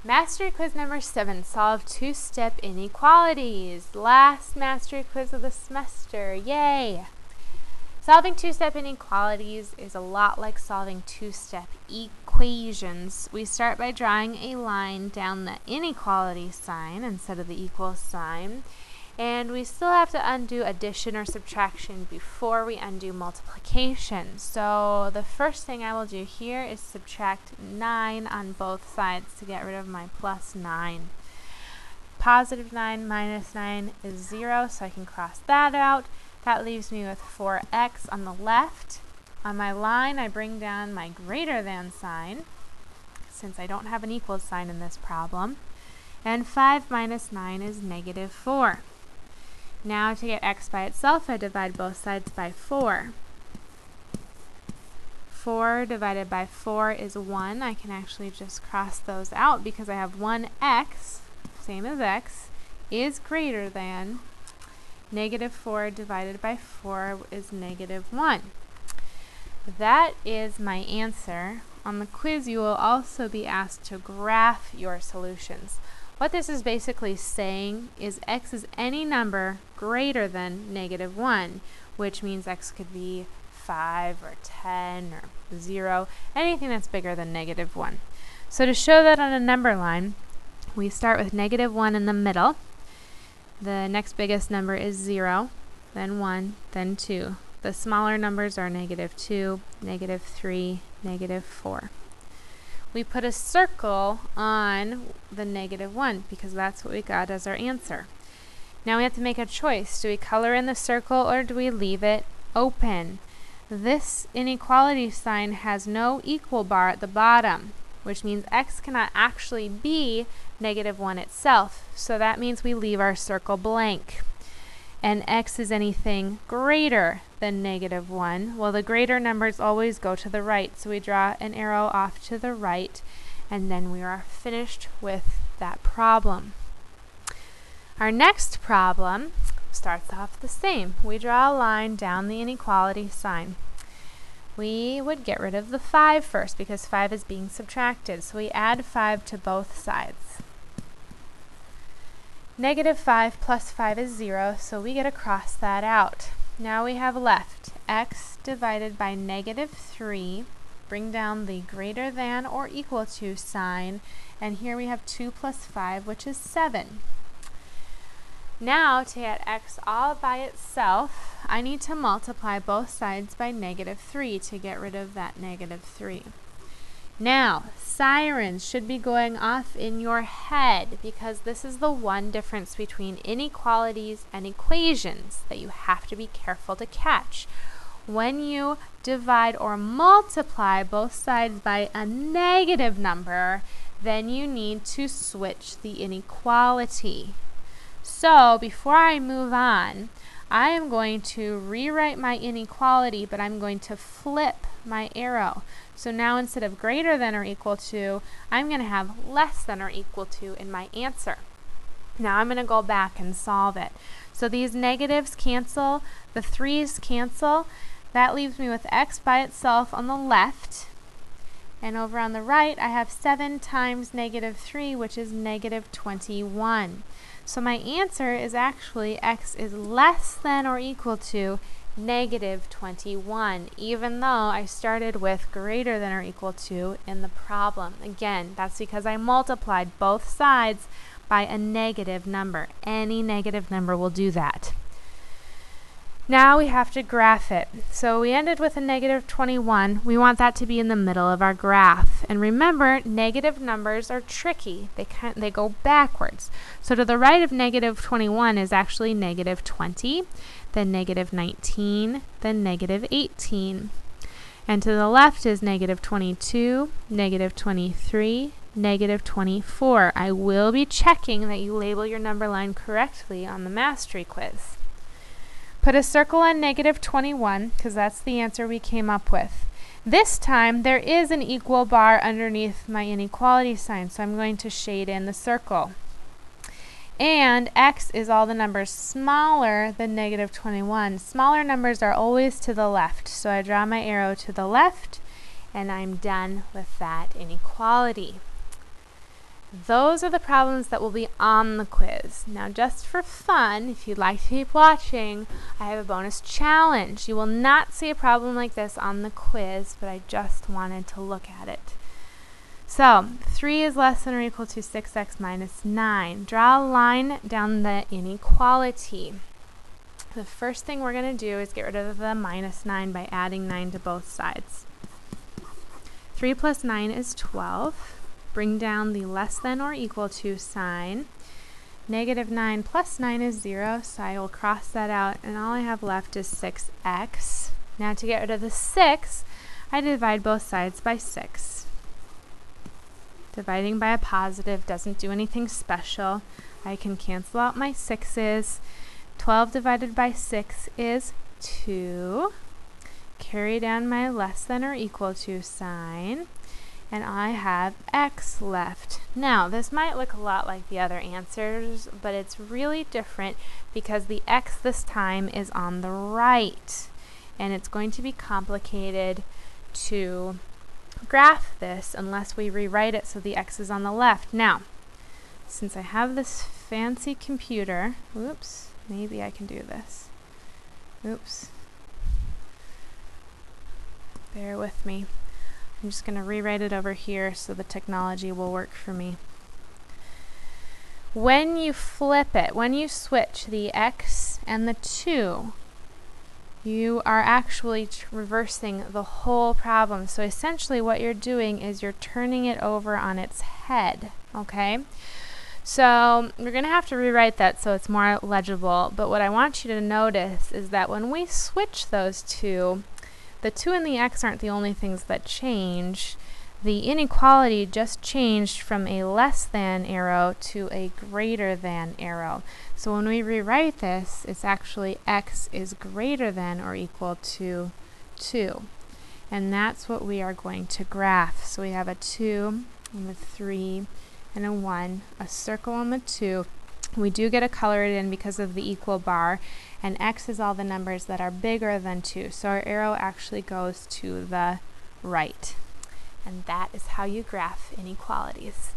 Mastery quiz number 7, solve two-step inequalities. Last mastery quiz of the semester, yay! Solving two-step inequalities is a lot like solving two-step equations. We start by drawing a line down the inequality sign instead of the equal sign. And we still have to undo addition or subtraction before we undo multiplication. So the first thing I will do here is subtract 9 on both sides to get rid of my plus 9. Positive 9 minus 9 is 0, so I can cross that out. That leaves me with 4x on the left. On my line, I bring down my greater than sign, since I don't have an equal sign in this problem. And 5 minus 9 is negative 4. Now to get x by itself, I divide both sides by 4. 4 divided by 4 is 1. I can actually just cross those out because I have 1x, same as x, is greater than negative 4 divided by 4 is negative 1. That is my answer. On the quiz, you will also be asked to graph your solutions. What this is basically saying is x is any number greater than negative 1, which means x could be 5 or 10 or 0, anything that's bigger than negative 1. So to show that on a number line, we start with negative 1 in the middle. The next biggest number is 0, then 1, then 2. The smaller numbers are negative 2, negative 3, negative 4. We put a circle on the negative 1 because that's what we got as our answer. Now we have to make a choice. Do we color in the circle or do we leave it open? This inequality sign has no equal bar at the bottom, which means x cannot actually be negative 1 itself. So that means we leave our circle blank. And x is anything greater than negative 1. Well, the greater numbers always go to the right, so we draw an arrow off to the right, and then we are finished with that problem. Our next problem starts off the same. We draw a line down the inequality sign. We would get rid of the 5 first because 5 is being subtracted, so we add 5 to both sides. Negative 5 plus 5 is 0, so we get to cross that out. Now we have left x divided by negative 3. Bring down the greater than or equal to sign, and here we have 2 plus 5, which is 7. Now to get x all by itself, I need to multiply both sides by negative 3 to get rid of that negative 3. Now, sirens should be going off in your head because this is the one difference between inequalities and equations that you have to be careful to catch. When you divide or multiply both sides by a negative number, then you need to switch the inequality. So, before I move on, I am going to rewrite my inequality, but I'm going to flip my arrow. So now instead of greater than or equal to, I'm going to have less than or equal to in my answer. Now I'm going to go back and solve it. So these negatives cancel, the 3's cancel. That leaves me with x by itself on the left. And over on the right, I have 7 times negative 3, which is negative 21. So my answer is actually x is less than or equal to negative 21, even though I started with greater than or equal to in the problem. Again, that's because I multiplied both sides by a negative number. Any negative number will do that. Now we have to graph it. So we ended with a negative 21. We want that to be in the middle of our graph. And remember, negative numbers are tricky. They go backwards. So to the right of negative 21 is actually negative 20, then negative 19, then negative 18. And to the left is negative 22, negative 23, negative 24. I will be checking that you label your number line correctly on the mastery quiz. Put a circle on negative 21 because that's the answer we came up with. This time there is an equal bar underneath my inequality sign, so I'm going to shade in the circle. And x is all the numbers smaller than negative 21. Smaller numbers are always to the left, so I draw my arrow to the left and I'm done with that inequality. Those are the problems that will be on the quiz. Now, just for fun, if you'd like to keep watching, I have a bonus challenge. You will not see a problem like this on the quiz, but I just wanted to look at it. So, 3 is less than or equal to 6x minus 9. Draw a line down the inequality. The first thing we're going to do is get rid of the minus 9 by adding 9 to both sides. 3 plus 9 is 12. Bring down the less than or equal to sign. Negative 9 plus 9 is 0, so I will cross that out, and all I have left is 6x. Now to get rid of the 6, I divide both sides by 6. Dividing by a positive doesn't do anything special. I can cancel out my 6's. 12 divided by 6 is 2. Carry down my less than or equal to sign. And I have x left. Now, this might look a lot like the other answers, but it's really different because the x this time is on the right. And it's going to be complicated to graph this unless we rewrite it so the x is on the left. Now, since I have this fancy computer, oops, maybe I can do this. Oops. Bear with me. I'm just going to rewrite it over here so the technology will work for me. When you flip it, when you switch the x and the 2, you are actually reversing the whole problem. So essentially what you're doing is you're turning it over on its head, okay? So we're going to have to rewrite that so it's more legible, but what I want you to notice is that when we switch those two, the 2 and the x aren't the only things that change. The inequality just changed from a less than arrow to a greater than arrow. So when we rewrite this, it's actually x is greater than or equal to 2. And that's what we are going to graph. So we have a 2 and a 3 and a 1, a circle on the 2. We do get to color it in because of the equal bar, and x is all the numbers that are bigger than 2. So our arrow actually goes to the right. And that is how you graph inequalities.